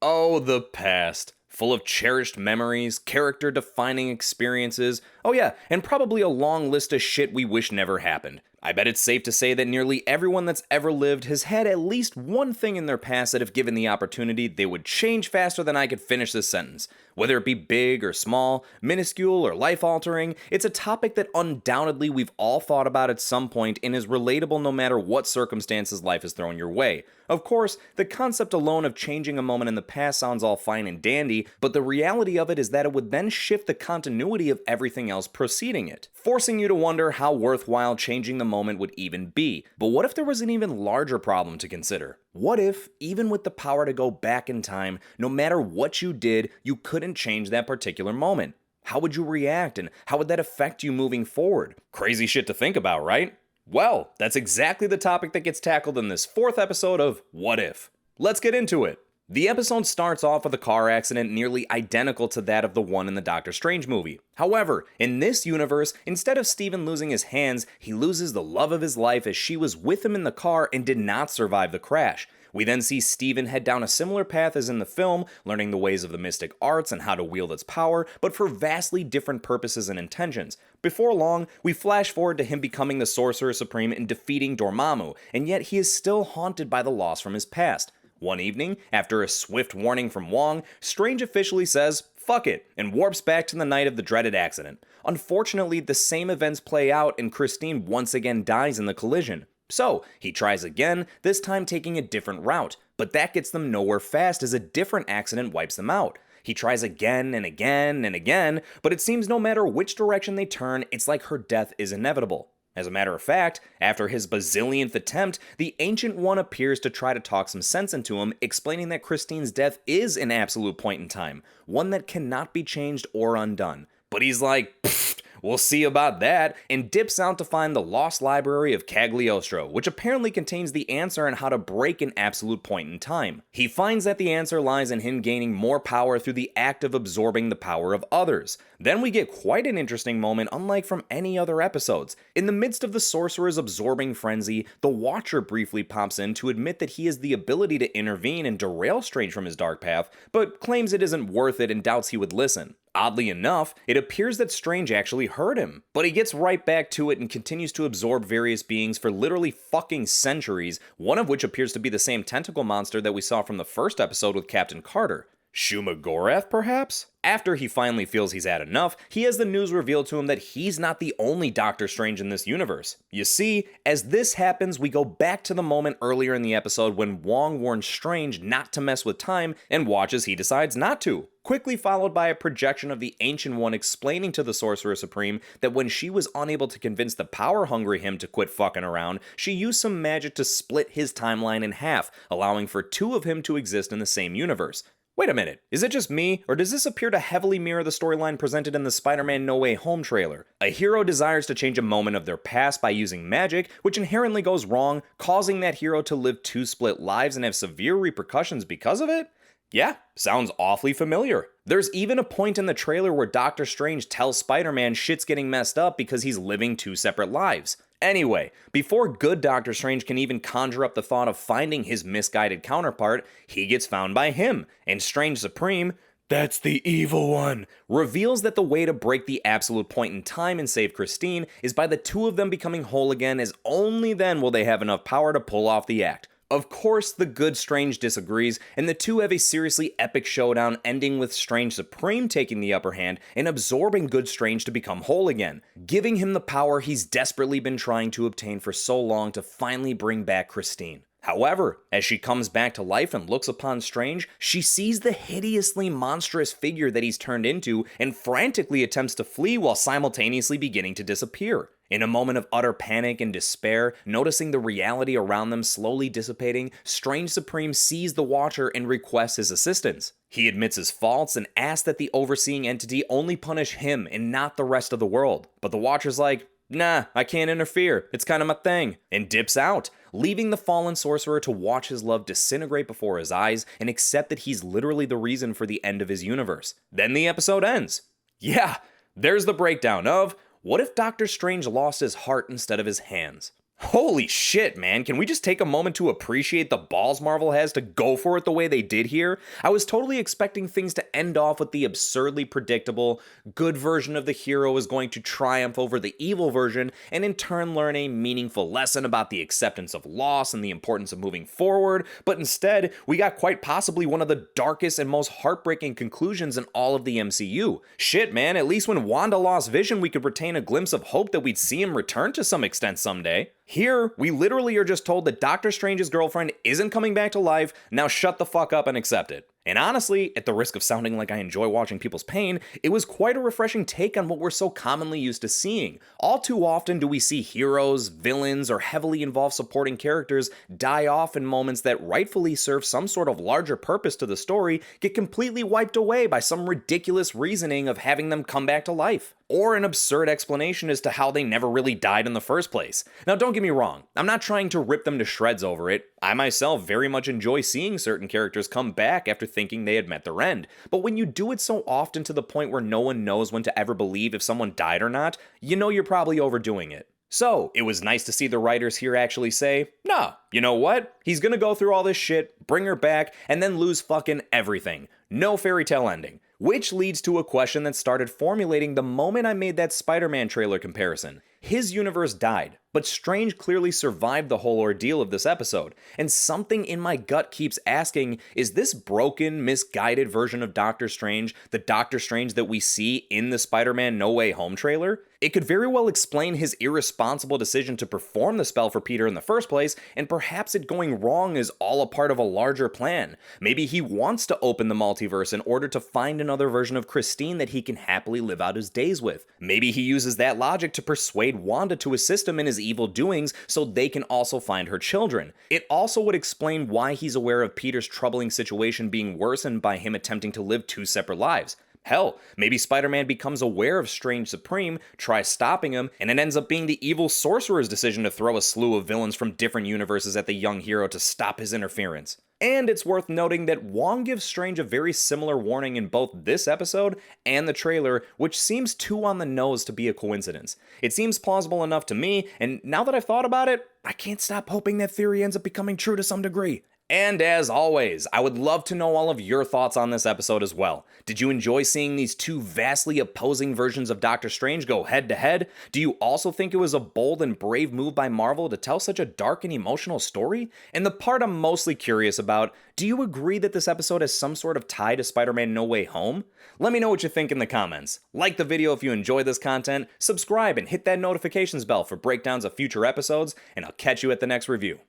Oh, the past. Full of cherished memories, character-defining experiences, oh yeah, and probably a long list of shit we wish never happened. I bet it's safe to say that nearly everyone that's ever lived has had at least one thing in their past that if given the opportunity, they would change faster than I could finish this sentence. Whether it be big or small, minuscule or life-altering, it's a topic that undoubtedly we've all thought about at some point and is relatable no matter what circumstances life has thrown your way. Of course, the concept alone of changing a moment in the past sounds all fine and dandy, but the reality of it is that it would then shift the continuity of everything else preceding it, forcing you to wonder how worthwhile changing the moment would even be. But what if there was an even larger problem to consider? What if, even with the power to go back in time, no matter what you did, you couldn't change that particular moment? How would you react, and how would that affect you moving forward? Crazy shit to think about, right? Well, that's exactly the topic that gets tackled in this 4th episode of What If? Let's get into it. The episode starts off with a car accident nearly identical to that of the one in the Doctor Strange movie. However, in this universe, instead of Stephen losing his hands, he loses the love of his life as she was with him in the car and did not survive the crash. We then see Stephen head down a similar path as in the film, learning the ways of the mystic arts and how to wield its power, but for vastly different purposes and intentions. Before long, we flash forward to him becoming the Sorcerer Supreme and defeating Dormammu, and yet he is still haunted by the loss from his past. One evening, after a swift warning from Wong, Strange officially says, "Fuck it," and warps back to the night of the dreaded accident. Unfortunately, the same events play out and Christine once again dies in the collision. So, he tries again, this time taking a different route, but that gets them nowhere fast as a different accident wipes them out. He tries again and again and again, but it seems no matter which direction they turn, it's like her death is inevitable. As a matter of fact, after his bazillionth attempt, the Ancient One appears to try to talk some sense into him, explaining that Christine's death is an absolute point in time, one that cannot be changed or undone. But he's like, "Pfft, we'll see about that," and dips out to find the lost library of Cagliostro, which apparently contains the answer on how to break an absolute point in time. He finds that the answer lies in him gaining more power through the act of absorbing the power of others. Then we get quite an interesting moment unlike from any other episodes. In the midst of the Sorcerer's absorbing frenzy, the Watcher briefly pops in to admit that he has the ability to intervene and derail Strange from his dark path, but claims it isn't worth it and doubts he would listen. Oddly enough, it appears that Strange actually heard him, but he gets right back to it and continues to absorb various beings for literally fucking centuries, one of which appears to be the same tentacle monster that we saw from the first episode with Captain Carter. Shumagorath, perhaps? After he finally feels he's had enough, he has the news revealed to him that he's not the only Doctor Strange in this universe. You see, as this happens, we go back to the moment earlier in the episode when Wong warns Strange not to mess with time and watches he decides not to. Quickly followed by a projection of the Ancient One explaining to the Sorcerer Supreme that when she was unable to convince the power-hungry him to quit fucking around, she used some magic to split his timeline in half, allowing for 2 of him to exist in the same universe. Wait a minute, is it just me, or does this appear to heavily mirror the storyline presented in the Spider-Man No Way Home trailer? A hero desires to change a moment of their past by using magic, which inherently goes wrong, causing that hero to live 2 split lives and have severe repercussions because of it? Yeah, sounds awfully familiar. There's even a point in the trailer where Doctor Strange tells Spider-Man shit's getting messed up because he's living 2 separate lives. Anyway, before good Doctor Strange can even conjure up the thought of finding his misguided counterpart, he gets found by him, and Strange Supreme, "That's the evil one," reveals that the way to break the absolute point in time and save Christine is by the 2 of them becoming whole again, as only then will they have enough power to pull off the act. Of course, the good Strange disagrees, and the 2 have a seriously epic showdown ending with Strange Supreme taking the upper hand and absorbing good Strange to become whole again, giving him the power he's desperately been trying to obtain for so long to finally bring back Christine. However, as she comes back to life and looks upon Strange, she sees the hideously monstrous figure that he's turned into and frantically attempts to flee while simultaneously beginning to disappear. In a moment of utter panic and despair, noticing the reality around them slowly dissipating, Strange Supreme sees the Watcher and requests his assistance. He admits his faults and asks that the overseeing entity only punish him and not the rest of the world. But the Watcher's like, "Nah, I can't interfere, it's kind of my thing," and dips out, leaving the fallen sorcerer to watch his love disintegrate before his eyes and accept that he's literally the reason for the end of his universe. Then the episode ends. Yeah, there's the breakdown of what if Doctor Strange lost his heart instead of his hands? Holy shit, man. Can we just take a moment to appreciate the balls Marvel has to go for it the way they did here? I was totally expecting things to end off with the absurdly predictable, good version of the hero is going to triumph over the evil version, and in turn learn a meaningful lesson about the acceptance of loss and the importance of moving forward, but instead, we got quite possibly one of the darkest and most heartbreaking conclusions in all of the MCU. Shit, man, at least when Wanda lost Vision, we could retain a glimpse of hope that we'd see him return to some extent someday. Here, we literally are just told that Doctor Strange's girlfriend isn't coming back to life, now shut the fuck up and accept it. And honestly, at the risk of sounding like I enjoy watching people's pain, it was quite a refreshing take on what we're so commonly used to seeing. All too often do we see heroes, villains, or heavily involved supporting characters die off in moments that rightfully serve some sort of larger purpose to the story, get completely wiped away by some ridiculous reasoning of having them come back to life, or an absurd explanation as to how they never really died in the first place. Now don't get me wrong, I'm not trying to rip them to shreds over it. I myself very much enjoy seeing certain characters come back after thinking they had met their end, but when you do it so often to the point where no one knows when to ever believe if someone died or not, you know you're probably overdoing it. So, it was nice to see the writers here actually say, nah, you know what? He's gonna go through all this shit, bring her back, and then lose fucking everything. No fairy tale ending. Which leads to a question that started formulating the moment I made that Spider-Man trailer comparison. His universe died, but Strange clearly survived the whole ordeal of this episode, and something in my gut keeps asking, is this broken, misguided version of Doctor Strange the Doctor Strange that we see in the Spider-Man No Way Home trailer? It could very well explain his irresponsible decision to perform the spell for Peter in the first place, and perhaps it going wrong is all a part of a larger plan. Maybe he wants to open the multiverse in order to find another version of Christine that he can happily live out his days with. Maybe he uses that logic to persuade Wanda to assist him in his evil doings so they can also find her children. It also would explain why he's aware of Peter's troubling situation being worsened by him attempting to live two separate lives. Hell, maybe Spider-Man becomes aware of Strange Supreme, tries stopping him, and it ends up being the evil sorcerer's decision to throw a slew of villains from different universes at the young hero to stop his interference. And it's worth noting that Wong gives Strange a very similar warning in both this episode and the trailer, which seems too on the nose to be a coincidence. It seems plausible enough to me, and now that I've thought about it, I can't stop hoping that theory ends up becoming true to some degree. And as always, I would love to know all of your thoughts on this episode as well. Did you enjoy seeing these two vastly opposing versions of Doctor Strange go head to head? Do you also think it was a bold and brave move by Marvel to tell such a dark and emotional story? And the part I'm mostly curious about, do you agree that this episode has some sort of tie to Spider-Man No Way Home? Let me know what you think in the comments. Like the video if you enjoy this content, subscribe and hit that notifications bell for breakdowns of future episodes, and I'll catch you at the next review.